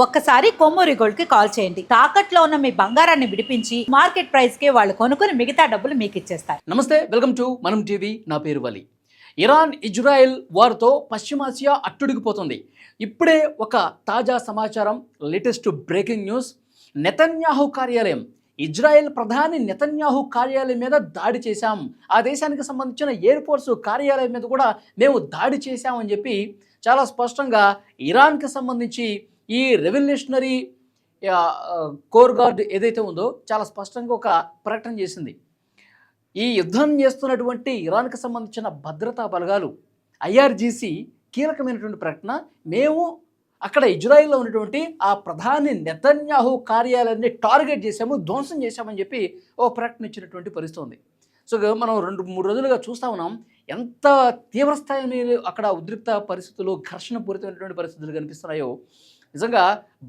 ఒక్కసారి కొమ్మూరి గోల్డ్ కి కాల్ చేయండి. తాకట్లో ఉన్న మీ బంగారాన్ని విడిపించి మార్కెట్ ప్రైస్ కి వాళ్ళు కొనుక్కుని మిగతా డబ్బులు మీకు ఇచ్చేస్తారు. నమస్తే, వెల్కమ్ టు మనం టీవీ. నా పేరు వలి. ఇరాన్ ఇజ్రాయెల్ వార్తో పశ్చిమాసియా అట్టుడికిపోతుంది. ఇప్పుడే ఒక తాజా సమాచారం, లేటెస్ట్ బ్రేకింగ్ న్యూస్. నెతన్యాహు కార్యాలయం, ఇజ్రాయెల్ ప్రధాని నెతన్యాహు కార్యాలయం మీద దాడి చేశాం, ఆ దేశానికి సంబంధించిన ఎయిర్ ఫోర్స్ కార్యాలయం మీద కూడా మేము దాడి చేశామని చెప్పి చాలా స్పష్టంగా ఇరాన్కి సంబంధించి ఈ రెవల్యూషనరీ కోర్ గార్డ్ ఏదైతే ఉందో చాలా స్పష్టంగా ఒక ప్రకటన చేసింది. ఈ యుద్ధం చేస్తున్నటువంటి ఇరాన్కి సంబంధించిన భద్రతా బలగాలు ఐఆర్జీసీ కీలకమైనటువంటి ప్రకటన, మేము అక్కడ ఇజ్రాయిల్లో ఉన్నటువంటి ఆ ప్రధాని నెతన్యాహు కార్యాలయాన్ని టార్గెట్ చేశాము, ధ్వంసం చేశామని చెప్పి ఓ ప్రకటన ఇచ్చినటువంటి పరిస్థితి ఉంది. సో మనం 2-3 రోజులుగా చూస్తూ ఉన్నాం ఎంత తీవ్రస్థాయి మీద అక్కడ ఉద్రిక్త పరిస్థితులు, ఘర్షణ పూరితమైనటువంటి పరిస్థితులు కనిపిస్తున్నాయో నిజంగా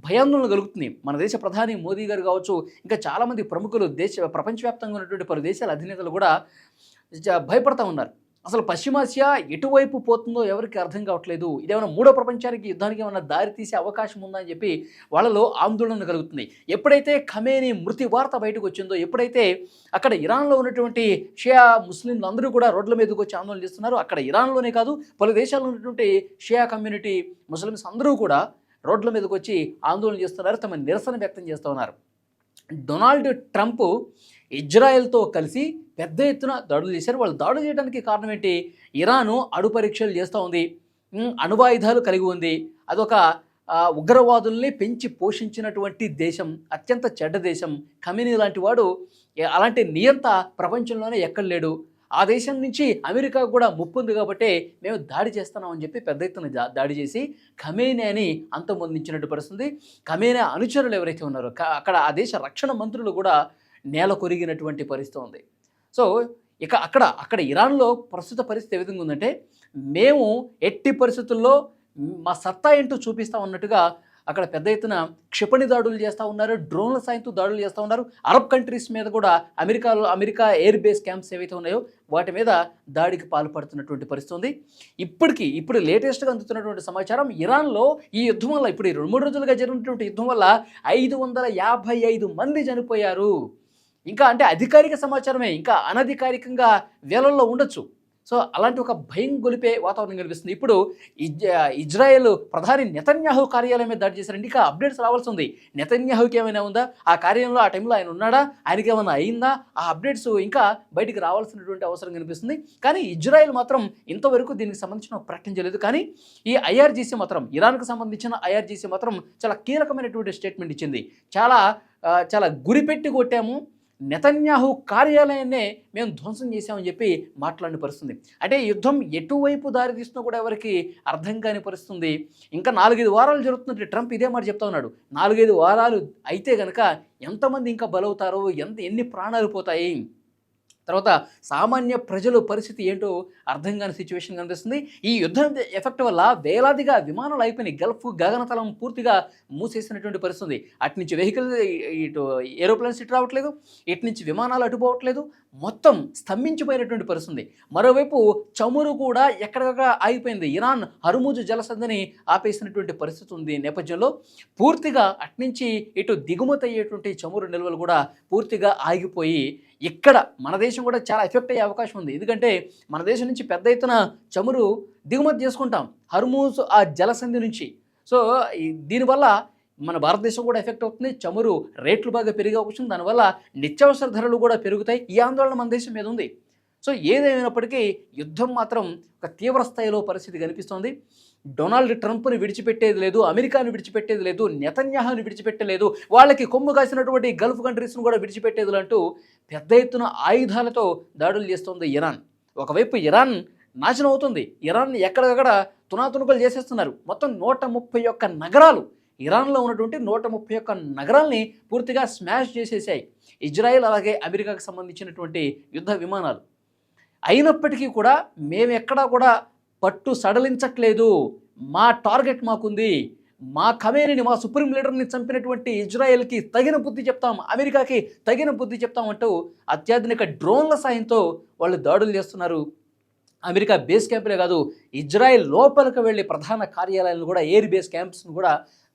భయాందోళన కలుగుతుంది. మన దేశ ప్రధాని మోదీ గారు కావచ్చు, ఇంకా చాలామంది ప్రముఖులు, ప్రపంచవ్యాప్తంగా ఉన్నటువంటి పలు దేశాల అధినేతలు కూడా భయపడతా ఉన్నారు. అసలు పశ్చిమాసియా ఎటువైపు పోతుందో ఎవరికి అర్థం కావట్లేదు. ఇదేమైనా మూడో ప్రపంచానికి, యుద్ధానికి ఏమైనా దారి తీసే అవకాశం ఉందా అని చెప్పి వాళ్ళలో ఆందోళన కలుగుతుంది. ఎప్పుడైతే ఖమేనీ మృతి వార్త బయటకు వచ్చిందో, ఎప్పుడైతే అక్కడ ఇరాన్లో ఉన్నటువంటి షియా ముస్లింలు అందరూ కూడా రోడ్ల మీదకి వచ్చి ఆందోళన చేస్తున్నారు. అక్కడ ఇరాన్లోనే కాదు, పలు దేశాల్లో ఉన్నటువంటి షియా కమ్యూనిటీ ముస్లిమ్స్ అందరూ కూడా రోడ్ల మీదకి వచ్చి ఆందోళన చేస్తున్నారు, తమ నిరసన వ్యక్తం చేస్తూ ఉన్నారు. డొనాల్డ్ ట్రంప్ ఇజ్రాయెల్తో కలిసి పెద్ద ఎత్తున దాడులు చేశారు. వాళ్ళు దాడులు చేయడానికి కారణం ఏంటి? ఇరాను అణు పరీక్షలు చేస్తూ ఉంది, అణువాయుధాలు కలిగి ఉంది, అదొక ఉగ్రవాదుల్ని పెంచి పోషించినటువంటి దేశం, అత్యంత చెడ్డ దేశం. ఖమేనీ లాంటి వాడు, అలాంటి నియంత ప్రపంచంలోనే ఎక్కడ లేడు. ఆ దేశం నుంచి అమెరికా కూడా ముప్పు ఉంది కాబట్టి మేము దాడి చేస్తున్నామని చెప్పి పెద్ద ఎత్తున దాడి చేసి ఖమేనీని అంతమొందించినట్టు పరిస్థితుంది. ఖమేనీ అనుచరులు ఎవరైతే ఉన్నారో అక్కడ ఆ దేశ రక్షణ మంత్రులు కూడా నేల కొరిగినటువంటి పరిస్థితి ఉంది. సో ఇక అక్కడ ఇరాన్లో ప్రస్తుత పరిస్థితి ఏ విధంగా ఉందంటే, మేము ఎట్టి పరిస్థితుల్లో మా సత్తా ఏంటో చూపిస్తా ఉన్నట్టుగా అక్కడ పెద్ద ఎత్తున క్షిపణి దాడులు చేస్తూ ఉన్నారు, డ్రోన్ల సాయంతో దాడులు చేస్తూ ఉన్నారు. అరబ్ కంట్రీస్ మీద కూడా అమెరికా ఎయిర్ బేస్ క్యాంప్స్ ఏవైతే ఉన్నాయో వాటి మీద దాడికి పాల్పడుతున్నటువంటి పరిస్థితి ఉంది. ఇప్పుడు లేటెస్ట్గా అందుతున్నటువంటి సమాచారం, ఇరాన్లో ఈ యుద్ధం వల్ల, ఇప్పుడు 2-3 రోజులుగా జరిగినటువంటి యుద్ధం వల్ల 555 మంది చనిపోయారు. ఇంకా అంటే అధికారిక సమాచారమే, ఇంకా అనధికారికంగా వేలల్లో ఉండొచ్చు. సో అలాంటి ఒక భయం గొలిపే వాతావరణం కనిపిస్తుంది. ఇప్పుడు ఇజ్రాయెల్ ప్రధాని నెతన్యాహు కార్యాలయం మీద దాడి చేశారండి. ఇంకా అప్డేట్స్ రావాల్సి ఉంది. నెతన్యాహుకి ఏమైనా ఉందా, ఆ కార్యాలయంలో ఆ టైంలో ఆయన ఉన్నాడా, ఆయనకి ఏమైనా అయిందా, ఆ అప్డేట్స్ ఇంకా బయటికి రావాల్సినటువంటి అవసరం కనిపిస్తుంది. కానీ ఇజ్రాయెల్ మాత్రం ఇంతవరకు దీనికి సంబంధించిన ప్రకటన చేయలేదు. కానీ ఈ ఐఆర్జీసీ మాత్రం, ఇరాన్కు సంబంధించిన ఐఆర్జీసీ మాత్రం చాలా కీలకమైనటువంటి స్టేట్మెంట్ ఇచ్చింది. చాలా గురిపెట్టి కొట్టాము, నెతన్యాహు కార్యాలయాన్నే మేము ధ్వంసం చేశామని చెప్పి మాట్లాడిన పరిస్థితుంది. అంటే యుద్ధం ఎటువైపు దారి తీస్తున్నా కూడా ఎవరికి అర్థం కాని పరిస్థితుంది. ఇంకా 4-5 వారాలు జరుగుతున్నట్టు ట్రంప్ ఇదే మాట చెప్తా ఉన్నాడు. 4-5 వారాలు అయితే కనుక ఎంతమంది ఇంకా బలవుతారో, ఎన్ని ప్రాణాలు పోతాయి, తర్వాత సామాన్య ప్రజల పరిస్థితి ఏంటో అర్థం కాని సిచ్యువేషన్ కనిపిస్తుంది. ఈ యుద్ధం ఎఫెక్ట్ వల్ల వేలాదిగా విమానాలు అయిపోయినాయి. గల్ఫ్ గగనతలం పూర్తిగా మూసేసినటువంటి పరిస్థితి. అటు నుంచి వెహికల్, ఇటు ఏరోప్లేన్స్ ఇటు రావట్లేదు, ఇటు నుంచి విమానాలు అటుపోవట్లేదు, మొత్తం స్తంభించిపోయినటువంటి పరిస్థితి. మరోవైపు చమురు కూడా ఎక్కడెక్కడ ఆగిపోయింది. ఇరాన్ హర్ముజ్ జలసంధిని ఆపేసినటువంటి పరిస్థితి ఉంది. నేపథ్యంలో పూర్తిగా అట్నుంచి ఇటు దిగుమతి అయ్యేటువంటి చమురు నిల్వలు కూడా పూర్తిగా ఆగిపోయి ఇక్కడ మన దేశం కూడా చాలా ఎఫెక్ట్ అయ్యే అవకాశం ఉంది. ఎందుకంటే మన దేశం నుంచి పెద్ద ఎత్తున చమురు దిగుమతి చేసుకుంటాం హర్ముజ్ ఆ జలసంధి నుంచి. సో దీనివల్ల మన భారతదేశం కూడా ఎఫెక్ట్ అవుతుంది. చమురు రేట్లు బాగా పెరిగే అవకాశం, దానివల్ల నిత్యావసర ధరలు కూడా పెరుగుతాయి. ఈ ఆందోళన మన దేశం మీద ఉంది. సో ఏదేమైనప్పటికీ యుద్ధం మాత్రం ఒక తీవ్ర స్థాయిలో పరిస్థితి కనిపిస్తోంది. డొనాల్డ్ ట్రంప్ని విడిచిపెట్టేది లేదు, అమెరికాను విడిచిపెట్టేది లేదు, నెతన్యాహుని విడిచిపెట్టలేదు, వాళ్ళకి కొమ్ము కాసినటువంటి గల్ఫ్ కంట్రీస్ను కూడా విడిచిపెట్టేది అంటూ పెద్ద ఎత్తున ఆయుధాలతో దాడులు చేస్తోంది ఇరాన్. ఒకవైపు ఇరాన్ నాశనం అవుతుంది, ఇరాన్ని ఎక్కడెక్కడ తునాతునుకలు చేసేస్తున్నారు. మొత్తం 131 నగరాలు, ఇరాన్లో ఉన్నటువంటి 131 నగరాల్ని పూర్తిగా స్మాష్ చేసేసాయి ఇజ్రాయెల్, అలాగే అమెరికాకు సంబంధించినటువంటి యుద్ధ విమానాలు. అయినప్పటికీ కూడా మేము ఎక్కడా కూడా పట్టు సడలించట్లేదు, మా టార్గెట్ మాకుంది, మా ఖమేనీని, మా సుప్రీం లీడర్ని చంపినటువంటి ఇజ్రాయెల్కి తగిన బుద్ధి చెప్తాం, అమెరికాకి తగిన బుద్ధి చెప్తాం అంటూ అత్యాధునిక డ్రోన్ల సాయంతో వాళ్ళు దాడులు చేస్తున్నారు. అమెరికా బేస్ క్యాంపులే కాదు, ఇజ్రాయెల్ లోపలికి వెళ్ళి ప్రధాన కార్యాలయాలను కూడా, ఎయిర్ బేస్ క్యాంప్స్ను కూడా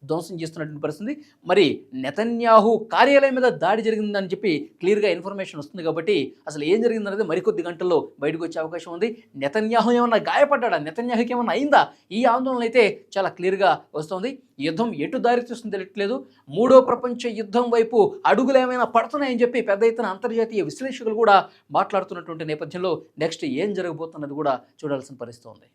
ధ్వంసం చేస్తున్నటువంటి పరిస్థితి. మరి నెతన్యాహు కార్యాలయం మీద దాడి జరిగిందని చెప్పి క్లియర్గా ఇన్ఫర్మేషన్ వస్తుంది కాబట్టి అసలు ఏం జరిగిందనేది మరికొద్ది గంటల్లో బయటకు వచ్చే అవకాశం ఉంది. నెతన్యాహు ఏమన్నా గాయపడ్డా, నెతన్యాహుకి ఏమన్నా అయిందా, ఈ ఆందోళన అయితే చాలా క్లియర్గా వస్తుంది. యుద్ధం ఎటు దారి తీస్తుందో తెలియట్లేదు. మూడో ప్రపంచ యుద్ధం వైపు అడుగులు ఏమైనా పడుతున్నాయని చెప్పి పెద్ద ఎత్తున అంతర్జాతీయ విశ్లేషకులు కూడా మాట్లాడుతున్నటువంటి నేపథ్యంలో నెక్స్ట్ ఏం జరగబోతున్నది కూడా చూడాల్సిన పరిస్థితి ఉంది.